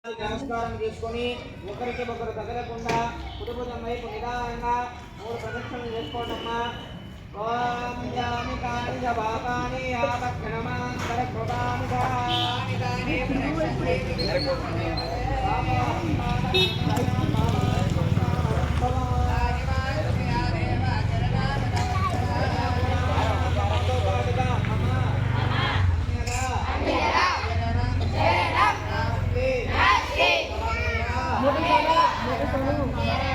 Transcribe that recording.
నమస్కారం చేసుకొని ఒకరికి ఒకరు తగలకుండా కుటుంబం వైపు నిదానంగా 3 ప్రదక్షిణలు చేసుకోండమ్మా. ఓం యామి కాని జపాని ఆపక్షణమాంతర కృపాని ధాని Mau